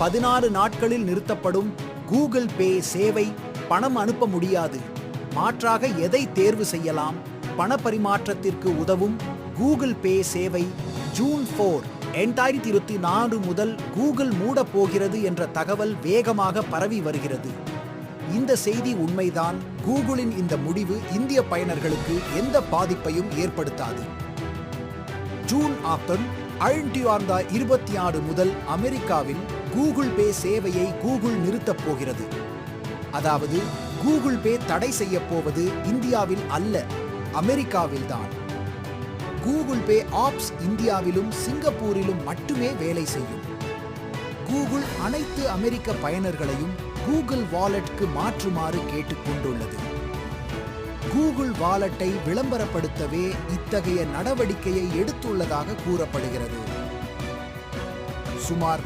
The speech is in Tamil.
14 நாட்களில் நிறுத்தப்படும் கூகுள் பே சேவை பணம் அனுப்ப முடியாது. மாற்றாக எதை தேர்வு செய்யலாம்? பண பரிமாற்றத்திற்கு உதவும் கூகுள் பே சேவை ஜூன் 4, 2024 முதல் கூகுள் மூடப் போகிறது என்ற தகவல் வேகமாக பரவி வருகிறது. இந்த செய்தி உண்மைதான். கூகுளின் இந்த முடிவு இந்திய பயனர்களுக்கு எந்த பாதிப்பையும் ஏற்படுத்தாது. ஜூன் 2026 முதல் அமெரிக்காவில் கூகுள் பே சேவையை கூகுள் நிறுத்தப் போகிறது. அதாவது கூகுள் பே தடை செய்ய போவது இந்தியாவில் அல்ல, அமெரிக்காவில்தான். கூகுள் பே ஆப்ஸ் இந்தியாவிலும் சிங்கப்பூரிலும் மட்டுமே வேலை செய்யும். கூகுள் அனைத்து அமெரிக்க பயனர்களையும் கூகுள் வாலெட்டுக்கு மாற்றுமாறு கேட்டுக்கொண்டுள்ளது. கூகுள் வாலெட்டை விளம்பரப்படுத்தவே இத்தகைய நடவடிக்கையை எடுத்துள்ளதாக கூறப்படுகிறது. சுமார்